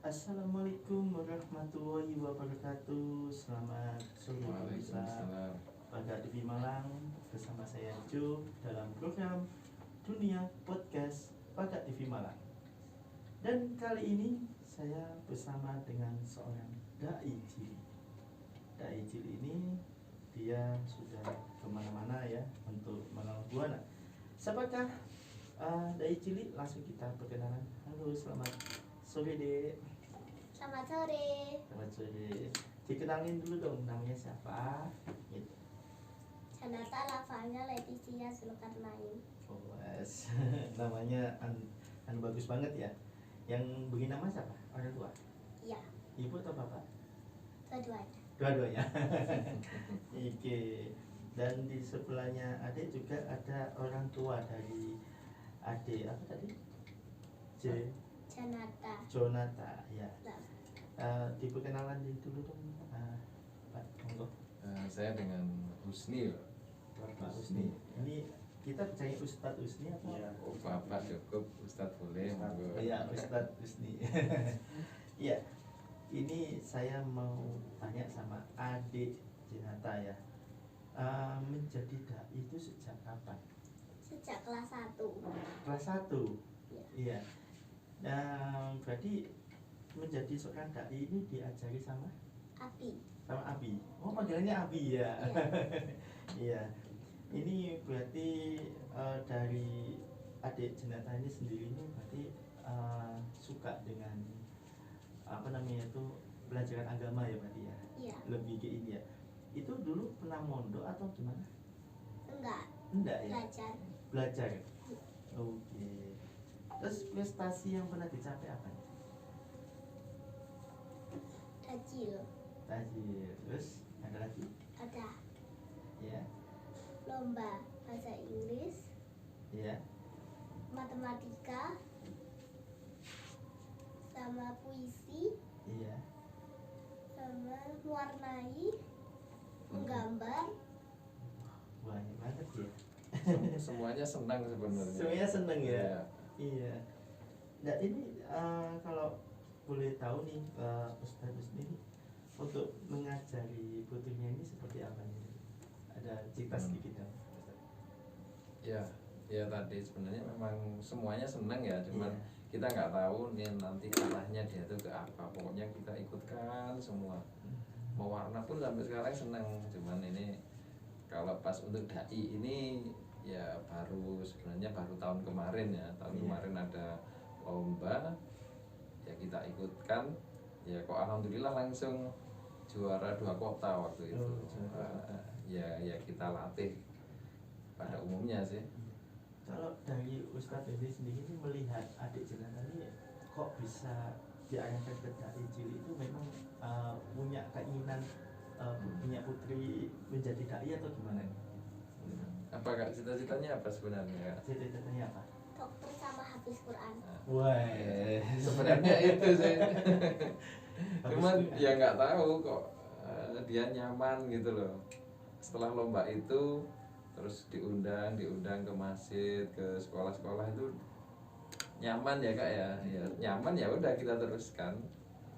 Assalamualaikum warahmatullahi wabarakatuh. Selamat sore pemirsa Waalaikumsalam. pada TV Malang bersama saya Jo dalam program Dunia Podcast pada TV Malang. Dan kali ini saya bersama dengan seorang dai cilik. Dai cilik ini dia sudah kemana-mana ya untuk menolong buana. Siapakah dai cilik? Langsung kita perkenalan. Halo, selamat sore dek. Selamat sore. Selamat sore. Dikenalin dulu dong namanya siapa? Gitu. Janata lafalnya Leticia Zulkarnain. Oh, wes. Namanya bagus banget ya. Yang beri nama siapa? Orang tua? Iya, Ibu atau bapak? dua-duanya. Dua-duanya. Oke. Dan di sebelahnya adik juga ada orang tua dari adik apa tadi? Janata. Jonata ya. Nah, Diperkenalan dulu dong, Pak. Monggo. Saya dengan Husni. Pak Usni. Ini kita percaya Ustadz Usni atau? Iya. Oh, Bapak cukup, Ustadz boleh. monggo. Iya, Ustadz Usni. Iya. Ini saya mau tanya sama adik Jenata ya. Menjadi dai itu sejak kapan? sejak kelas 1. Kelas 1. Iya. Iya. Nah, berarti menjadi seorang dai ini diajari sama Abi. Abi. Oh, panggilannya Abi ya. Iya. Iya. Ini berarti dari adik Jenata ini sendiri ini berarti suka dengan apa namanya itu pelajaran agama ya berarti ya. Iya. Lebih ke ini ya. Itu dulu pernah mondok atau gimana? Enggak, Enggak ya. belajar. Belajar. Oke. Terus prestasi yang pernah dicapai apa? Tajil. Tajir. Terus ada lagi? Ada Ya. lomba bahasa Inggris, Ya. matematika, sama puisi, Iya. sama mewarnai, menggambar. Banyak banget ya. Semuanya senang sebenarnya. Semuanya seneng ya. Iya. Iya. Nah ini kalau boleh tahu nih Ustadz ini untuk mengajari putrinya ini seperti apa nih? Ada cerita sedikit dong, Ustadz? Ya tadi sebenarnya memang semuanya senang ya, cuman Iya. kita nggak tahu nih nanti arahnya dia tuh ke apa. Pokoknya kita ikutkan semua. Mewarna pun sampai sekarang senang, cuman ini kalau pas untuk dai ini ya sebenarnya baru tahun kemarin ya. Tahun Iya. kemarin ada lomba, ya kita ikutkan, ya kok alhamdulillah langsung juara 2 kota waktu itu. Oh, juara. Ya kita latih pada umumnya sih. Kalau dari Ustadz ini sendiri ini melihat adik Jenata ini kok bisa diarahkan ke dai cilik itu memang punya keinginan punya putri menjadi dai atau gimana nih? Apa kak cita-citanya apa sebenarnya? Kak? Cita-citanya apa? Dokter sama hafiz Quran. Nah, Wah, sebenarnya itu sih. Cuman Habis- ya nggak tahu kok dia nyaman gitu loh. Setelah lomba itu terus diundang ke masjid, ke sekolah-sekolah itu nyaman ya kak ya. Ya nyaman ya udah kita teruskan.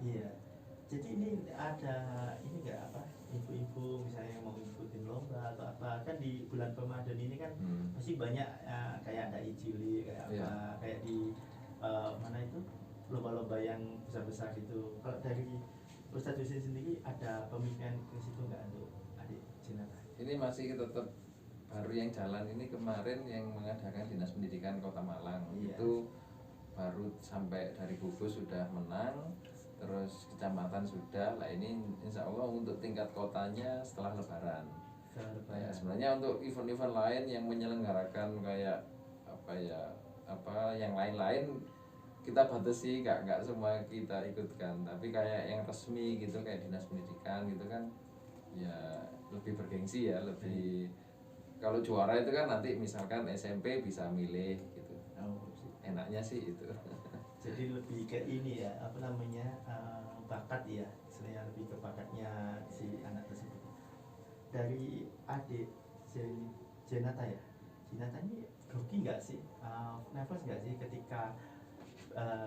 Iya. Jadi ini ada ini nggak apa ibu-ibu misalnya yang mau ngikutin lomba atau apa kan di bulan Ramadan ini kan pasti banyak kayak dai cilik kayak apa Iya. kayak di mana itu lomba-lomba yang besar-besar gitu. Kalau dari Ustadz Husin sendiri ada pemikiran ke situ nggak untuk adik Jenata? Ini masih tetap baru yang jalan ini kemarin yang mengadakan Dinas Pendidikan Kota Malang. Iya. Itu baru sampai dari gugus sudah menang, terus kecamatan sudah. Lah ini insya Allah untuk tingkat kotanya setelah Lebaran. Ya, sebenarnya untuk event-event lain yang menyelenggarakan kayak apa yang lain-lain kita batasi, nggak semua kita ikutkan. Tapi kayak yang resmi gitu kayak Dinas Pendidikan gitu kan, ya lebih bergengsi ya, lebih. Kalau juara itu kan nanti misalkan SMP bisa milih gitu. Oh, Enaknya sih itu. jadi lebih ke ini ya apa namanya bakat ya istilahnya lebih ke bakatnya si anak tersebut. Dari adik Jenata ya, Jenata ini grogi nggak sih, nervous nggak sih ketika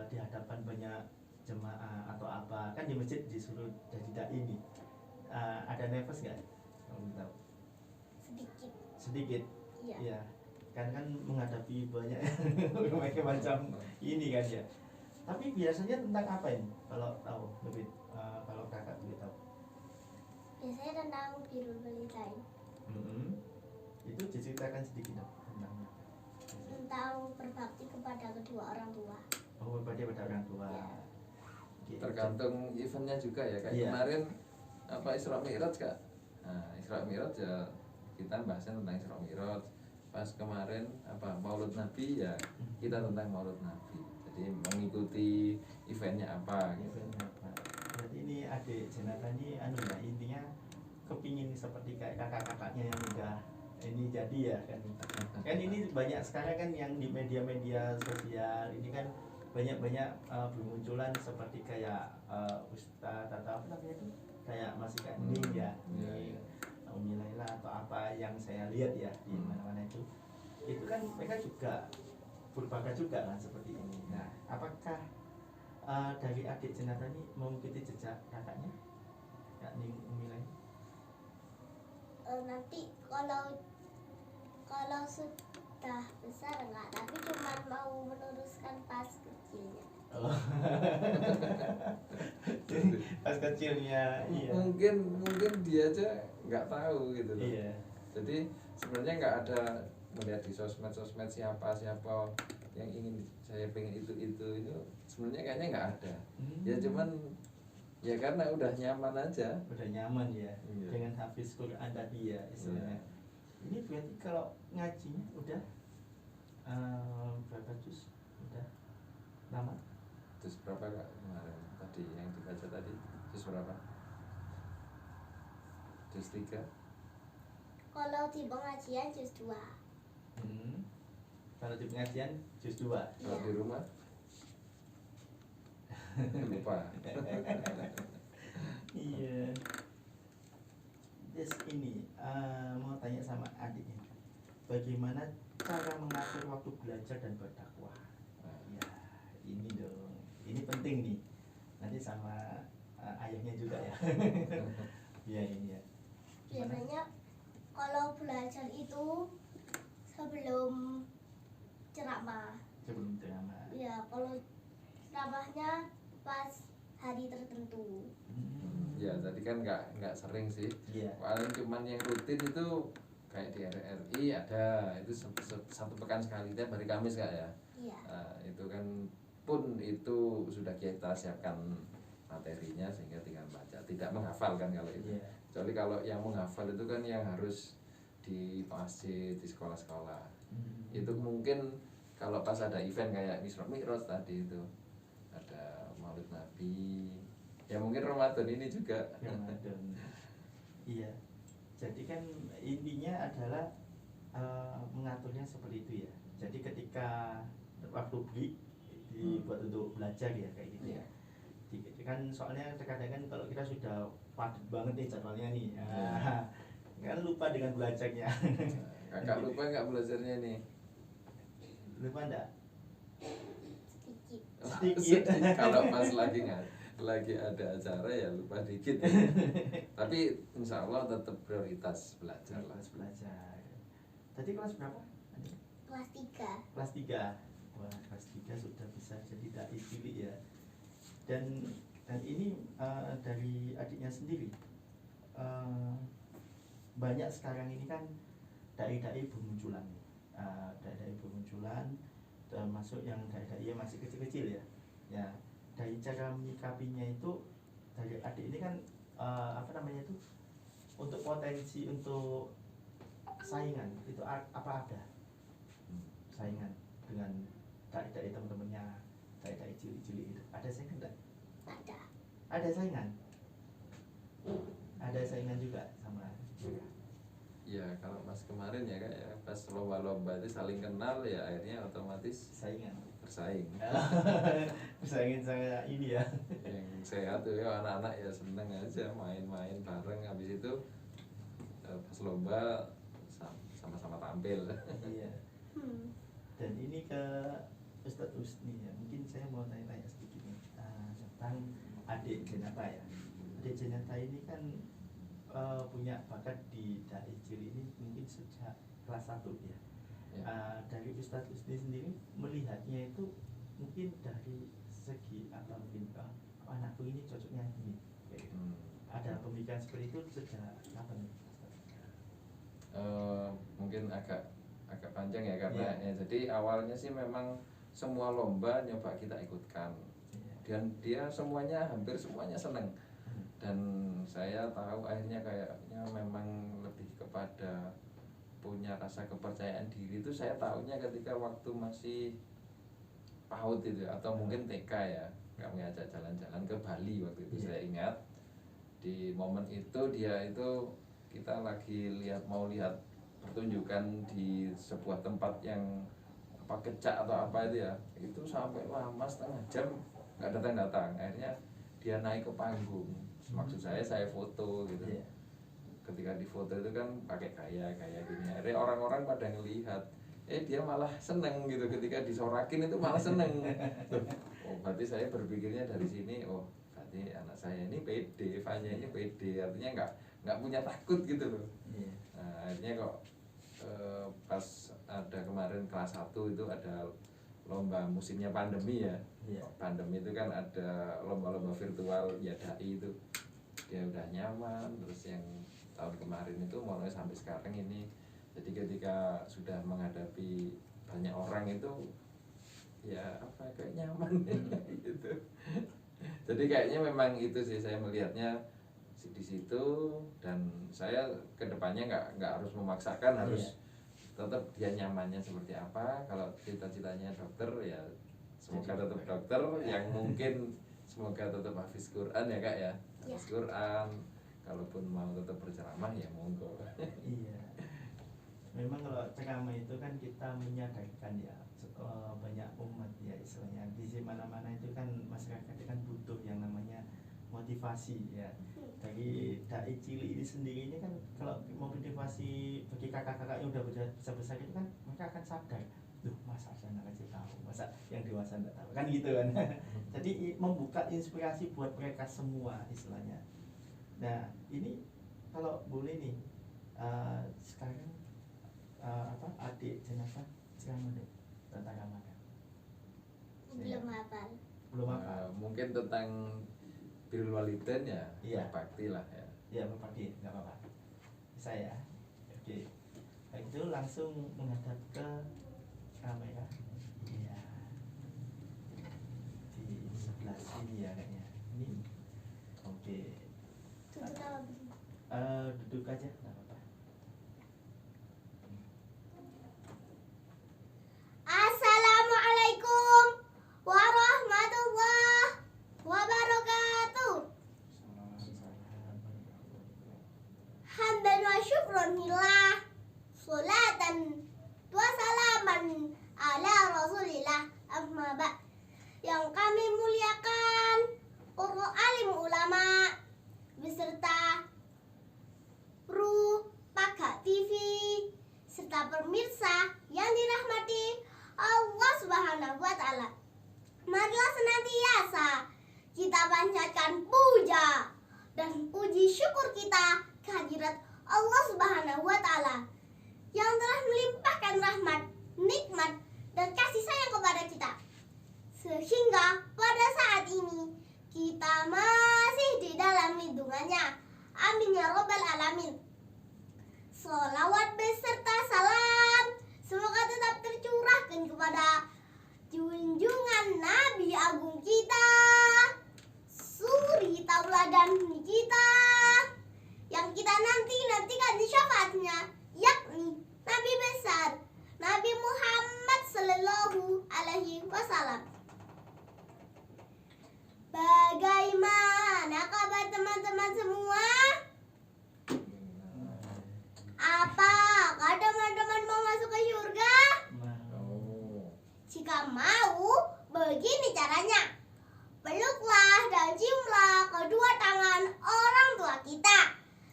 di hadapan banyak jemaah atau apa, kan di masjid disuruh jadi dai ini. Ada nervous nggak? Kamu tahu? Sedikit. Sedikit. Iya. Iya. Kan menghadapi banyak berbagai macam ini kan ya. Tapi biasanya tentang apa ini? Kalau tahu lebih, kalau kakak lebih tahu. Biasanya tentang birrul walidain, Itu diceritakan sedikit dong tentangnya. tentang berbakti kepada kedua orang tua. Oh, berbakti pada orang tua. Iya. Oke. Tergantung eventnya juga ya, kayak Iya. kemarin apa Isra Mi'raj Kak. Nah, Isra Mi'raj ya kita bahasnya tentang Isra Mi'raj. Pas kemarin apa Maulud Nabi ya kita tentang Maulud Nabi. Jadi mengikuti eventnya apa gitu. Eventnya apa? Berarti ini adik Jenata ini anu ya, intinya kepingin seperti kayak kakak-kakaknya yang udah ini jadi ya kan. Kan ini banyak sekarang kan yang di media-media sosial ini kan banyak bermunculan seperti kayak Ustadz atau apa namanya itu, kayak masih kayak ini ya, Iya, ini iya. Umi Laila atau apa yang saya lihat ya di mana-mana itu kan mereka juga berbakat juga kan seperti ini. Nah, apakah dari adik Jenata ini mengikuti jejak kakaknya, yakni Umi Laila? Nanti kalau sudah besar enggak, tapi cuma mau meneruskan pas kecilnya. Oh. Pas kecilnya, iya. Mungkin dia aja nggak tahu gitu loh. Iya. Jadi sebenarnya nggak ada melihat di sosmed siapa yang ingin saya pengen itu sebenarnya kayaknya nggak ada. Ya cuman ya karena udah nyaman aja. Udah nyaman ya, Iya. dengan hafiz Quran tadi ya istilahnya. Ini berarti kalau ngajinya udah berapa juz? Udah lama? Terus berapa Kak kemarin tadi yang dibaca tadi? Terus berapa? Terus 3. Kalau di pengajian juz 2. Kalau di pengajian juz 2. Kalau di rumah lupa. Iya. Terus ini mau tanya sama adiknya, bagaimana cara mengatur waktu belajar dan berdakwah? Ya, ini dong, ini penting nih. Nanti sama ayahnya juga ya. Iya ini ya. Gimana? Biasanya kalau belajar itu sebelum ceramah. Sebelum ceramah. Ya, kalau ceramahnya pas hari tertentu. Ya tadi kan nggak sering sih. Iya. Paling cuman yang rutin itu kayak di RRI ada itu satu pekan sekali tiap hari Kamis Kak ya. Iya. Nah, itu kan pun itu sudah kita siapkan materinya sehingga tinggal baca, tidak menghafal kan kalau itu. Iya. Kecuali kalau yang menghafal itu kan yang harus di masjid, di sekolah-sekolah. Itu mungkin kalau pas ada event kayak Isra Mi'raj tadi itu ada Maulid Nabi. Ya mungkin Ramadan ini juga. Ramadan. Iya. Jadi kan intinya adalah mengaturnya seperti itu ya. Jadi ketika waktu break dibuat untuk belajar ya kayak gitu ya. Kan soalnya terkadang kan kalau kita sudah padat banget nih jadwalnya nih, kan lupa dengan belajarnya. Kakak lupa nggak belajarnya nih? Lupa enggak? Sedikit. Kalau pas lagi ada acara ya lupa dikit. Tapi insya Allah tetap prioritas belajar lah. Kelas belajar. Tadi kelas berapa? Kelas 3. Kelas 3. Wah, kelas 3 sudah bisa jadi dai cilik ya. Dan ini dari adiknya sendiri. Banyak sekarang ini kan dai-dai bermunculan nih. Dai-dai bermunculan, termasuk yang dai-dai yang masih kecil-kecil ya. Ya, dari cara menyikapinya itu dari adik ini kan apa namanya itu, untuk potensi untuk saingan itu apa ada saingan dengan dai-dai teman-temannya, dai-dai cilik-cilik itu ada saingan enggak? Ada saingan? Ada saingan juga sama juga? Ya kalau pas kemarin ya kayak pas lomba-lomba itu saling kenal ya akhirnya otomatis Saingan. bersaing. Bersaingin sama ini ya. Yang sehat tuh ya anak-anak ya seneng aja main-main bareng, habis itu pas lomba sama-sama tampil. Iya. Dan ini ke Ustadz Usni ya, mungkin saya mau tanya-tanya sedikit nih. adik Jenata ya. Adik Jenata ini kan punya bakat di dai cilik ini mungkin sejak kelas 1 ya. Dari Ustadz Usni sendiri melihatnya itu mungkin dari segi apa mungkin anakku ini cocoknya ini. Ada pemikiran seperti itu sejak kapan? Mungkin agak panjang ya karena ya, jadi awalnya sih memang semua lomba nyoba kita ikutkan dan dia hampir semuanya seneng dan saya tahu akhirnya kayaknya memang lebih kepada punya rasa kepercayaan diri itu saya tahunya ketika waktu masih PAUD itu atau mungkin TK ya, kami ajak jalan-jalan ke Bali waktu itu. Saya ingat di momen itu kita lagi mau lihat pertunjukan di sebuah tempat yang kecak atau apa itu ya, itu sampai lama setengah jam nggak datang. Akhirnya dia naik ke panggung, maksud saya foto gitu. Ketika di foto itu kan pakai gaya gini, akhirnya orang-orang pada ngelihat, dia malah seneng gitu, ketika disorakin itu malah seneng. Oh berarti saya berpikirnya dari sini, oh berarti anak saya ini pede, Fanya ini pede, artinya nggak punya takut gitu loh. Nah, akhirnya kok pas ada kemarin kelas 1 itu ada lomba musimnya pandemi ya. Pandemi itu kan ada lomba-lomba virtual ya, dai itu dia udah nyaman. Terus yang tahun kemarin itu mulai sampai sekarang ini, jadi ketika sudah menghadapi banyak orang itu ya kayak nyaman gitu. Jadi kayaknya memang itu sih saya melihatnya di situ, dan saya kedepannya nggak harus memaksakan, harus tetap dia nyamannya seperti apa. Kalau cita-citanya dokter ya semoga tetap dokter, yang mungkin semoga tetap hafiz Quran ya Kak ya, hafiz Quran. Kalaupun mau tetap berceramah ya monggo. Iya. Memang kalau ceramah itu kan kita menyadarkan ya banyak umat ya istilahnya, di mana-mana itu kan masyarakat itu kan butuh yang namanya motivasi ya. Dari dai cilik ini sendiri ini kan kalau mau motivasi bagi kakak-kakak yang udah besar itu kan mereka akan sadar, masa anak kecil tahu, masa yang dewasa enggak tahu, kan gitu kan. Jadi membuka inspirasi buat mereka semua istilahnya. Nah ini kalau boleh nih sekarang adik Jenata ceramah deh tentang Ramadan. Belum hafal. Mungkin tentang birrul walidain ya, bakti lah ya. Ya berbakti, nggak apa-apa. Saya, oke. Baik, itu langsung menghadap ke kamera. Iya. Di sebelah sini ya kayaknya. Ini, oke. Duduk aja, nggak apa-apa. Assalamualaikum warahmatullahi wabarakatuh. Hamdan wa syukron lillah, sholatan wa salaman ala rasulillah, amma ba'd. Yang kami muliakan para alim ulama beserta kru Paga TV serta pemirsa yang dirahmati Allah Subhanahu wa Ta'ala. Marilah senantiasa kita panjatkan puja dan puji syukur kita kehadirat Allah Subhanahu wa Ta'ala yang telah melimpahkan rahmat, nikmat, dan kasih sayang kepada kita, sehingga pada saat ini kita masih di dalam lindungannya. Amin ya robbal alamin. Sholawat beserta salam semoga tetap tercurahkan kepada junjungan Nabi Agung kita, suri tauladan kita, yang kita nantikan di syafaatnya, yakni Nabi besar Nabi Muhammad Sallallahu Alaihi Wasallam. Bagaimana kabar teman-teman semua? Apakah teman-teman mau masuk ke surga? Jika mau, begini caranya. Peluklah dan ciumlah kedua tangan orang tua kita,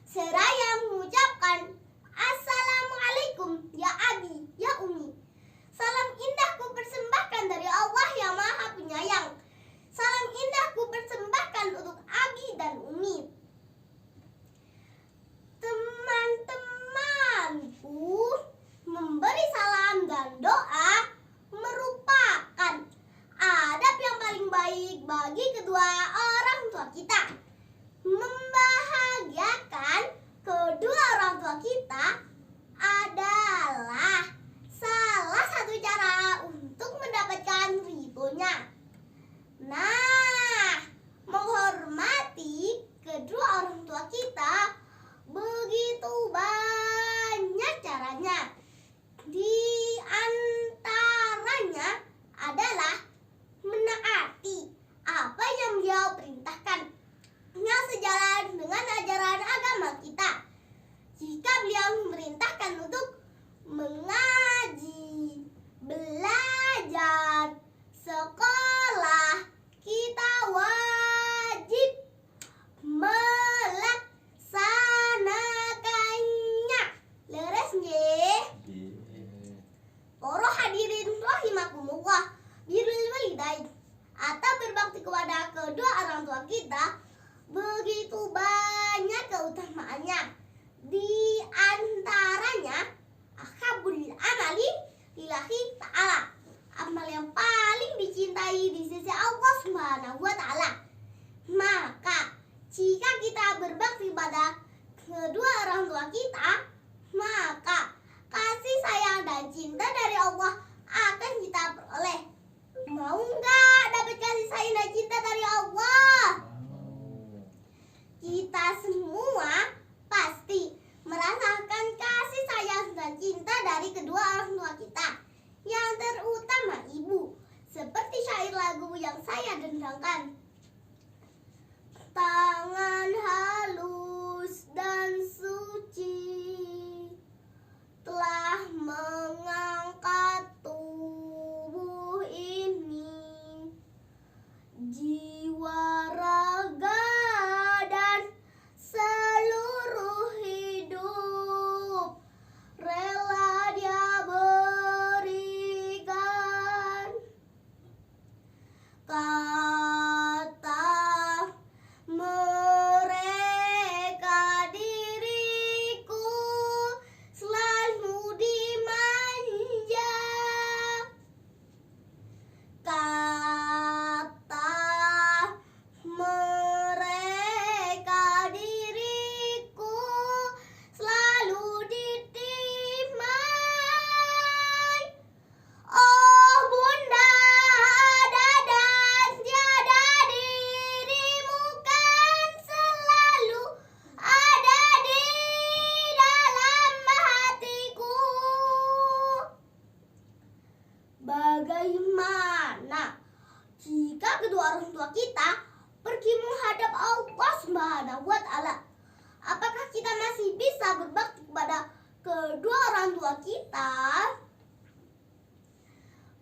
seraya mengucapkan Assalamualaikum ya Abi, ya Umi. Salam indah ku persembahkan dari Allah yang Maha Penyayang. Salam indah ku persembahkan untuk bagi kedua orang tua kita. Membahagiakan kedua orang tua kita adalah salah satu cara untuk mendapatkan ridhonya. Nah, menghormati kedua orang tua kita begitu banyak caranya. Di antaranya adalah menaati apa yang beliau perintahkan yang sejalan dengan ajaran agama kita. Jika beliau memerintahkan untuk mengaji, belajar, sekolah, kita wajib melaksanakannya. Leres nggih? Para hadirin rahimakumullah, birrul walidain atau berbakti kepada kedua orang tua kita begitu banyak keutamaannya. Di antaranya ahabul amali lillahi ta'ala, amal yang paling dicintai di sisi Allah Subhanahu wa ta'ala. Maka jika kita berbakti pada kedua orang tua kita, maka kasih sayang dan cinta dari Allah akan kita peroleh. Mau nggak dapat kasih sayang dan cinta dari Allah? Kita semua pasti merasakan kasih sayang dan cinta dari kedua orang tua kita, yang terutama ibu. Seperti syair lagu yang saya dendangkan. Tangan halus dan suci telah mengangkat tubuh ini, jiwa, raga, dan seluruh hidup rela dia berikan. Kata mereka diriku selalu dimanja. Kata mereka diriku selalu ditimai. Oh bunda, ada dan tiada, dirimu kan selalu ada di dalam hatiku. Bagaimana jika kedua orang tua kita pergi menghadap Allah Subhanahu wa ta'ala? Apakah kita masih bisa berbakti kepada kedua orang tua kita?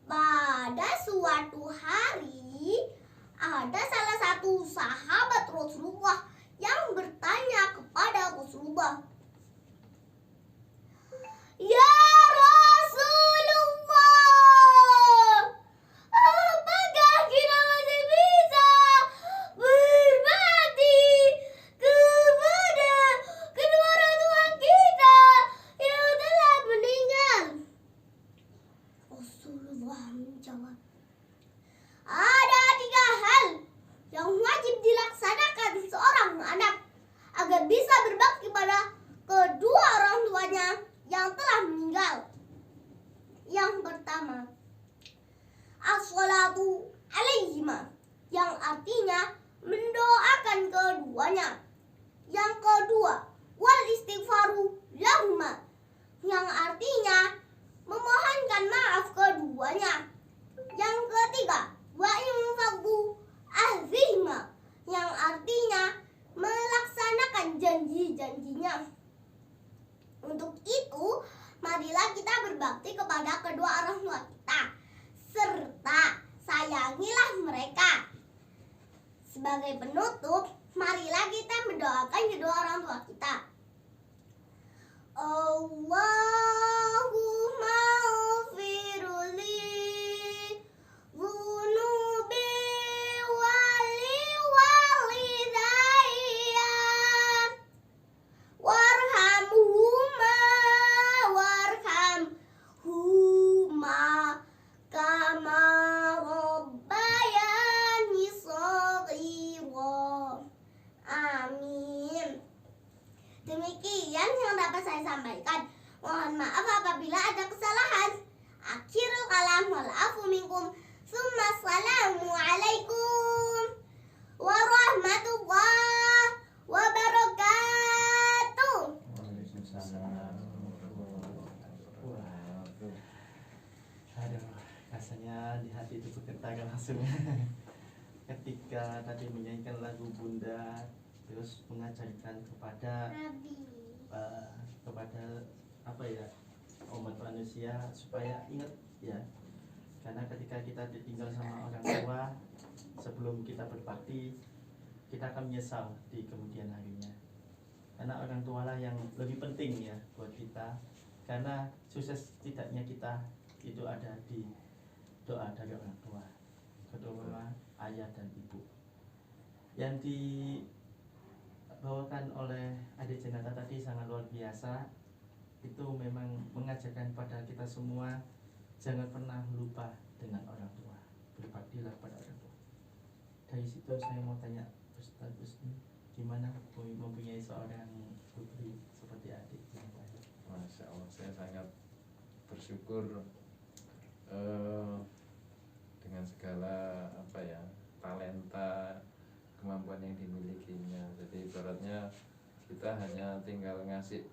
Pada suatu hari, ada salah satu sahabat Rasulullah yang bertanya kepada Rasulullah, "Ya Rasulullah, apakah kita masih bisa berbakti kepada kedua orang tua kita yang telah meninggal?" Rasulullah menjawab, "Ada 3 hal yang wajib dilaksanakan seorang anak agar bisa berbakti pada kedua orang tuanya yang telah meninggal. Yang pertama, as-sholatu alaihima, yang artinya mendoakan keduanya. Yang kedua, wal istighfaru lahuma, yang artinya memohonkan maaf keduanya. Yang ketiga, wa infaqu ahzihima, yang artinya melaksanakan janji-janjinya. Untuk itu, marilah kita berbakti kepada kedua orang tua kita, serta sayangilah mereka. Sebagai penutup, marilah kita mendoakan kedua orang tua kita. Allahumma ufiruli zunubi wali walidayya warhamhuma kama rabbayani shaghira. saya sampaikan. Mohon maaf apabila ada kesalahan. Akhirul kalam, wal afu minkum. Assalamualaikum warahmatullahi wabarakatuh. Waalaikumsalam. Aduh, rasanya di hati itu bergetar langsung ketika tadi menyanyikan lagu Bunda, terus mengajarkan kepada apa ya, umat manusia supaya ingat ya, karena ketika kita ditinggal sama orang tua sebelum kita berbakti, kita akan menyesal di kemudian harinya, karena orang tua lah yang lebih penting ya buat kita, karena sukses tidaknya kita itu ada di doa dari orang tua, kedua ayah dan ibu. Yang dibawakan oleh adik Jenata tadi sangat luar biasa. Itu memang mengajarkan pada kita semua jangan pernah lupa dengan orang tua, berbaktilah pada orang tua. Dari situ saya mau tanya Ustaz Usni, gimana mempunyai seorang putri seperti adik Jenata? Masya Allah, saya sangat bersyukur dengan segala apa ya, talenta, kemampuan yang dimilikinya. Jadi ibaratnya kita hanya tinggal ngasih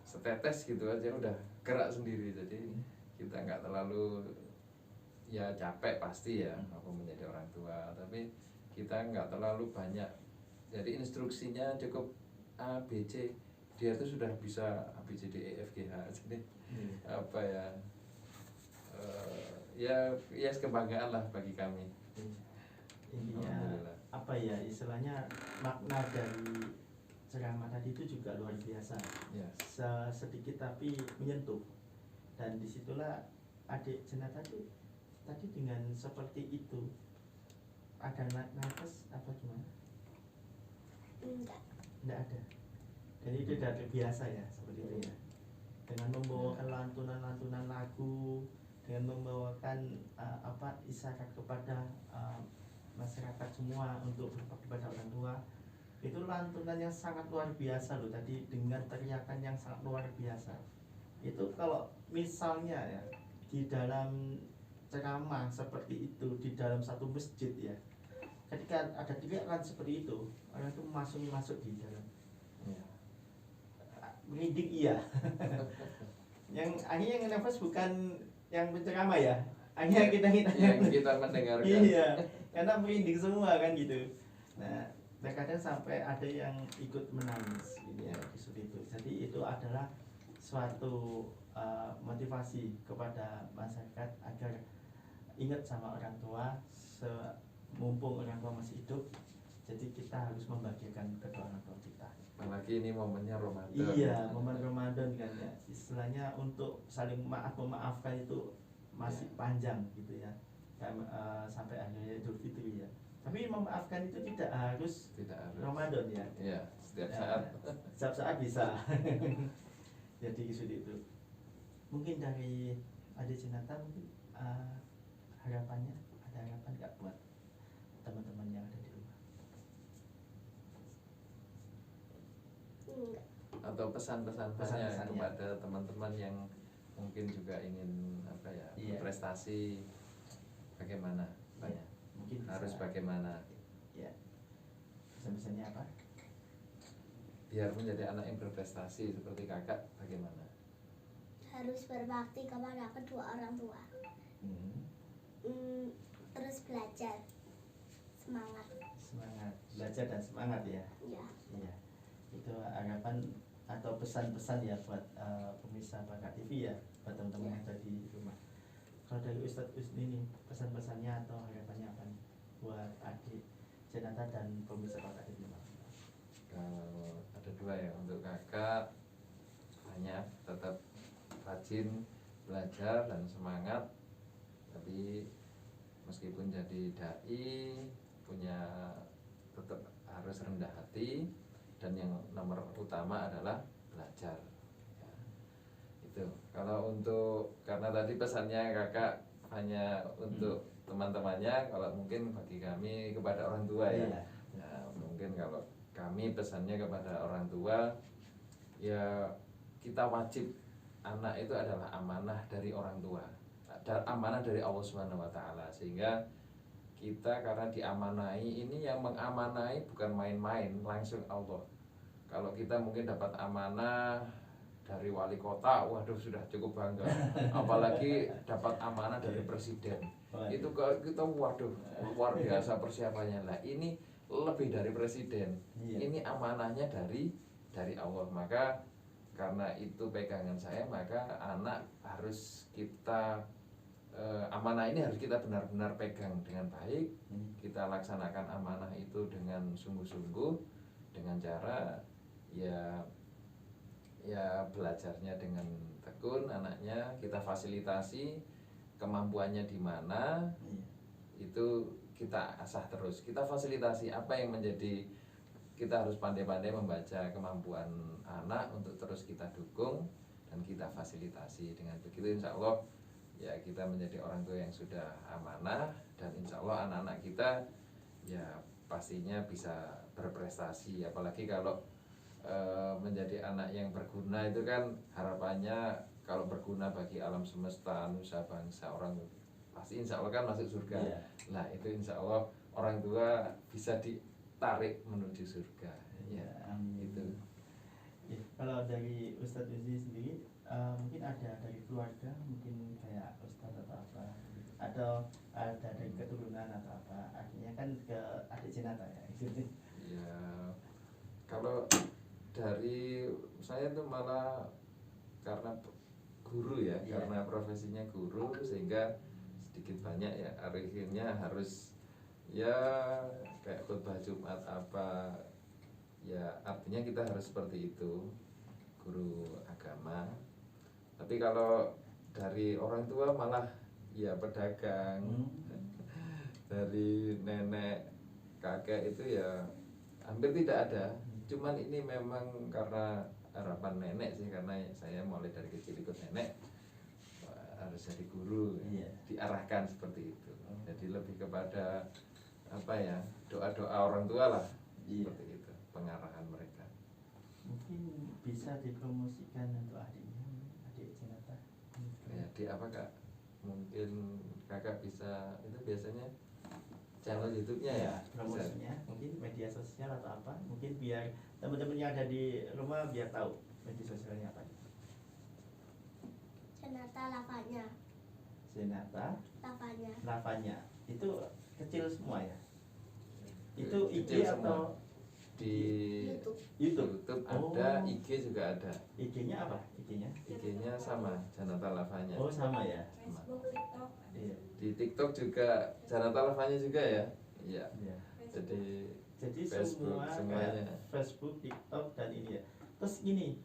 setetes gitu aja udah gerak sendiri. Jadi kita nggak terlalu ya capek pasti ya aku menjadi orang tua, tapi kita nggak terlalu banyak. Jadi instruksinya cukup A, B, C, dia tuh sudah bisa A, B, C, D, E, F, G, H. Jadi apa ya, ya kebanggaan lah bagi kami. Intinya apa ya, istilahnya makna dari ceramah tadi itu juga luar biasa. Yes. Sedikit tapi menyentuh, dan disitulah adik Jenata tadi dengan seperti itu ada nafas apa gimana? Enggak ada. Jadi itu udah biasa ya seperti itu ya. Dengan membawakan lantunan-lantunan lagu, dengan membawakan isyarat kepada masyarakat semua untuk berbakti pada orang tua. Itu lantunan yang sangat luar biasa loh tadi, dengan teriakan yang sangat luar biasa. Itu kalau misalnya ya di dalam ceramah seperti itu di dalam satu masjid ya, ketika ada teriakan seperti itu, orang itu masuk di dalam merinding iya. Yang akhirnya yang nafas bukan yang penceramah ya, akhirnya yang kita mendengarkan. Iya, karena merinding semua kan gitu. Nah, terkadang sampai ada yang ikut menangis ini ya di itu. Jadi itu adalah suatu motivasi kepada masyarakat agar ingat sama orang tua, mumpung orang tua masih hidup. Jadi kita harus membahagiakan kedua orang tua kita. Apalagi ini momennya Ramadan. Iya, momen Ramadan kan ya. Istilahnya untuk saling memaafkan itu masih panjang gitu ya. Sampai akhirnya Idul Fitri ya. Tapi memaafkan itu tidak harus Ramadan ya. Iya, setiap saat. Setiap saat bisa. Jadi seperti itu. Mungkin dari adik Jenata mungkin harapannya, ada harapan nggak buat teman-teman yang ada di rumah? Atau pesan-pesannya kepada teman-teman yang mungkin juga ingin apa ya, berprestasi, bagaimana banyak? Mungkin harus bagaimana? Ya. Pesan-pesannya apa? Biar menjadi anak yang berprestasi seperti kakak, bagaimana? Harus berbakti kepada kedua orang tua. Terus belajar, semangat belajar dan semangat ya. Iya. Itu harapan atau pesan-pesan ya buat pemirsa Bakat TV ya, buat teman-teman yang ada di rumah. Kalau dari Ustadz Usni nih, pesan-pesannya atau harapannya apa nih buat adik Jenata dan pemirsa Bakat TV? Kalau ada dua ya, untuk kakak banyak, tetap rajin belajar dan semangat. Tapi meskipun jadi dai, punya tetap harus rendah hati, dan yang nomor utama adalah belajar ya. Itu kalau untuk, karena tadi pesannya kakak hanya untuk teman-temannya, kalau mungkin bagi kami kepada orang tua ya. Mungkin kalau kami pesannya kepada orang tua, ya kita wajib, anak itu adalah amanah dari orang tua, amanah dari Allah Subhanahu wa taala, sehingga kita karena diamanai, ini yang mengamanai bukan main-main, langsung Allah. Kalau kita mungkin dapat amanah dari wali kota, waduh sudah cukup bangga. Apalagi dapat amanah dari presiden, itu kita waduh luar biasa persiapannya. Lah ini lebih dari presiden, ini amanahnya dari Allah. Maka karena itu pegangan saya, maka anak harus kita amanah ini harus kita benar-benar pegang dengan baik. Kita laksanakan amanah itu dengan sungguh-sungguh, dengan cara ya belajarnya dengan tekun. Anaknya kita fasilitasi, kemampuannya di mana itu kita asah terus, kita fasilitasi apa yang menjadi, kita harus pandai-pandai membaca kemampuan anak untuk terus kita dukung dan kita fasilitasi. Dengan begitu insya Allah ya kita menjadi orang tua yang sudah amanah, dan insya Allah anak-anak kita ya pastinya bisa berprestasi. Apalagi kalau menjadi anak yang berguna, itu kan harapannya kalau berguna bagi alam semesta, nusa bangsa, orang pasti insya Allah kan masuk surga. Nah itu insya Allah orang tua bisa ditarik menuju surga. Itu. Ya, kalau dari Ustadz Uzi sendiri, mungkin ada dari keluarga, mungkin kayak Ustadz atau apa, atau ada dari keturunan atau apa, akhirnya kan ke adik jenata ya gitu. Ya, kalau dari saya tuh malah karena guru ya, karena profesinya guru, sehingga sedikit banyak ya akhirnya harus ya kayak khutbah Jumat apa ya, artinya kita harus seperti itu, guru agama. Tapi kalau dari orang tua malah ya pedagang. Dari nenek kakek itu ya hampir tidak ada. Cuman ini memang karena harapan nenek sih, karena saya mulai dari kecil ikut nenek, harus jadi guru, diarahkan seperti itu. Jadi lebih kepada apa ya, doa-doa orang tua lah, seperti itu pengarahan mereka. Mungkin bisa dipromosikan untuk adiknya, adik jenata. Ya, di apa kak? Mungkin kakak bisa, itu biasanya channel YouTube-nya ya, promosinya mungkin media sosial atau apa, mungkin biar teman-teman yang ada di rumah biar tahu media sosialnya apa. Jenata lavanya. Jenata lavanya itu kecil semua ya, itu IG atau di YouTube. ada, IG juga ada. IG-nya apa? IG-nya sama, Janata Lavanya. Oh sama ya. Facebook, TikTok. Iya. Di TikTok juga Janata Lavanya juga ya. Iya. Jadi Facebook, semuanya. Facebook, TikTok dan ini ya. Terus gini,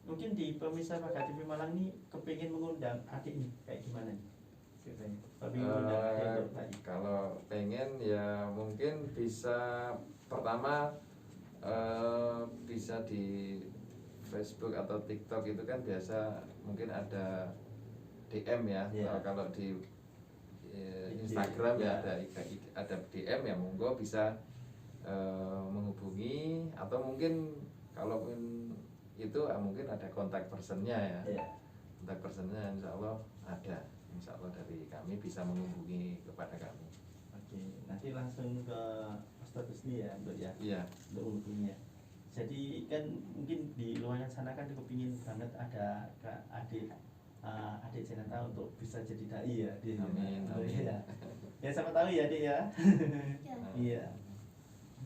mungkin di pemirsa Pakat TV Malang nih kepingin mengundang adik nih, kayak gimana nih? Kalau pengen ya mungkin bisa, pertama bisa di Facebook atau TikTok itu kan biasa mungkin ada DM ya. Kalau di Instagram ya ada DM ya, monggo bisa menghubungi, atau mungkin kalaupun itu mungkin ada kontak personnya ya. Kontak personnya insya Allah ada, insya Allah dari kami bisa menghubungi kepada kami. Oke, nanti langsung ke Ustadz Husni ya untuk untuk menghubunginya. Jadi kan mungkin di luar sana kan kepingin banget ada adik jenata untuk bisa jadi dai ya di amin. Ya sama tahu ya Dik ya. Iya.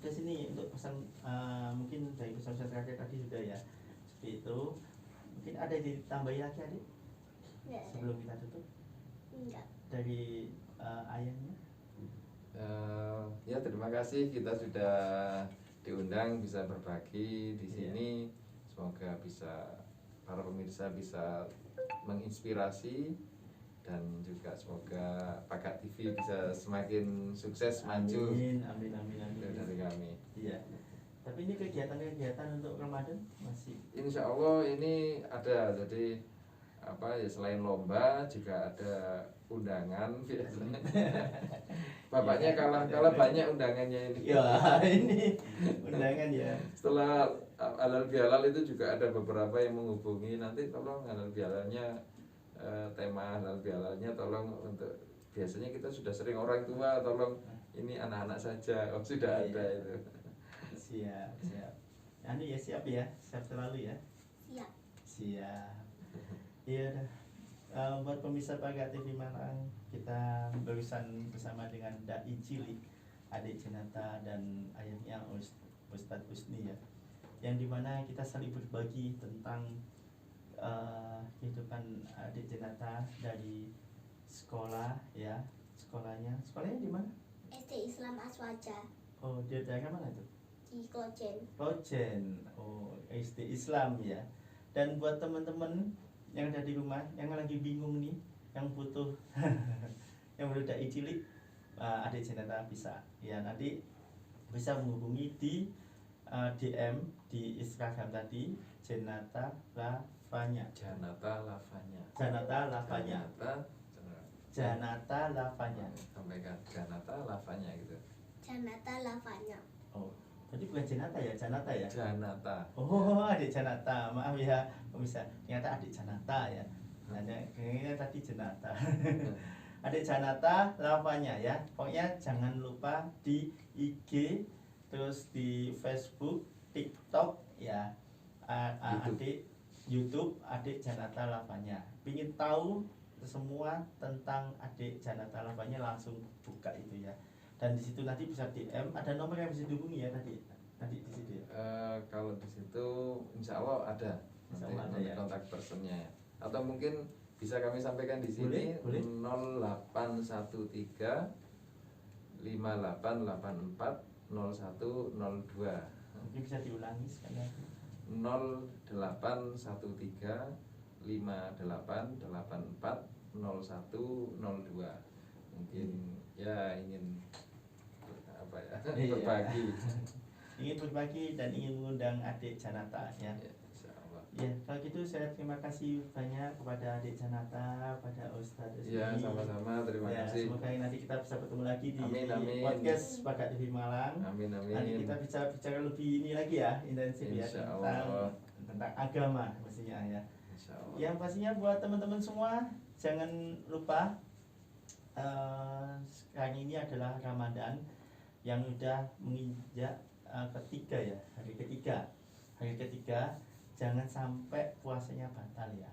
Terus ini untuk pesan mungkin dari pesan terakhir tadi juga ya, seperti itu. Mungkin ada ditambahin lagi Adik sebelum kita tutup? Enggak. Dari ayahnya? Ya terima kasih, kita sudah diundang bisa berbagi di sini. Semoga bisa para pemirsa bisa menginspirasi, dan juga semoga Pakat TV bisa semakin sukses, maju. Amin. Dari kami. Iya. Tapi ini kegiatan-kegiatan untuk Ramadan masih? Insya Allah ini ada. Jadi apa ya, selain lomba juga ada undangan biasanya. Bapaknya kalah banyak undangannya ini. Ya, ini undangan ya. Setelah halal bihalal itu juga ada beberapa yang menghubungi, nanti tolong halal bihalalnya, tema halal bihalalnya tolong untuk, biasanya kita sudah sering orang tua, tolong ini anak-anak saja. Oh, sudah ada itu. Siap. Anu ya, siap selalu ya. Siap. Iya dah. Buat pemirsa Paga TV Malang, kita barusan bersama dengan Dai Cilik, adik Jenata dan ayahnya Ustadz Husni ya, yang dimana kita saling berbagi tentang kehidupan adik Jenata dari sekolah ya. Sekolahnya di mana? SD Islam Aswaja Oh, dia dari mana tuh? di Klojen. Klojen. Oh, SD Islam ya. Dan buat teman-teman yang ada di rumah yang lagi bingung nih, yang butuh yang butuh Dai Cilik, adik Jenata bisa ya, nanti bisa menghubungi di DM di Instagram tadi, Jenata Lavanya. Sampaikan Janata Lavanya gitu. Janata Lavanya. Oh, tadi bukan Jenata ya, Janata ya? Janata. Oh, adik Janata. Maaf ya, bisa. Ternyata adik Janata ya. Kayaknya tadi Jenata. Adik Janata Lavanya ya. Pokoknya jangan lupa di IG, terus di Facebook, TikTok ya. Adik YouTube, adik Janata Lavanya. Pingin tahu semua tentang adik Janata Lavanya, langsung buka itu ya. Dan di situ nanti bisa DM, ada nomor yang bisa dihubungi ya tadi di situ ya. Kalau di situ insya Allah ada, Insya Allah ada nanti ya. kontak personnya, atau mungkin bisa kami sampaikan di sini. Boleh. 0813 5884 0102. Mungkin bisa diulangi sekali lagi. 0813 5884 0102. Mungkin ya ingin apa ya, Iya. berbagi. Ingin berbagi dan ingin mengundang adik Janata ya. Ya, insya Allah. Ya, kalau gitu saya terima kasih banyak kepada adik Janata, pada Ustadz Husni. Ya, sama-sama, terima Ya, kasih. semoga nanti kita bisa ketemu lagi di Amin. podcast Paga TV Malang. Amin. Nanti kita bicara lebih ini lagi ya, intensif ya, Insya Allah. tentang agama pastinya ya. Insya Allah. Yang pastinya buat teman-teman semua, jangan lupa sekarang ini adalah Ramadan yang sudah menginjak ketiga ya, hari ketiga. Jangan sampai puasanya batal ya,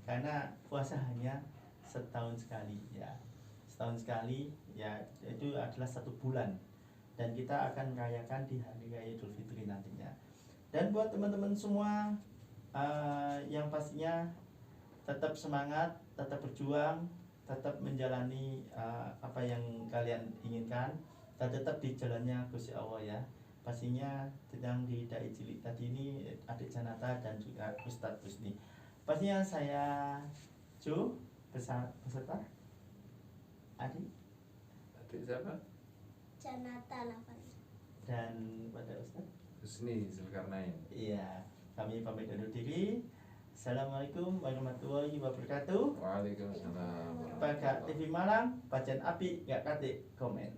karena puasa hanya setahun sekali ya, itu adalah 1 bulan, dan kita akan merayakan di hari raya Idul Fitri nantinya. Dan buat teman-teman semua, yang pastinya tetap semangat, tetap berjuang, tetap menjalani apa yang kalian inginkan, dan tetap di jalannya Gusti Allah ya. Pastinya sedang di Dai Cilik tadi ini, adik Janata dan juga Ustadz Husni. Pastinya saya Jo beserta adik siapa? Janata Lavanya. dan pada Ustadz Husni Zulkarnain. Iya, kami pamit undur diri. Assalamualaikum warahmatullahi wabarakatuh. Waalaikumsalam. Paga TV Malang, bacaan api gak kate komen.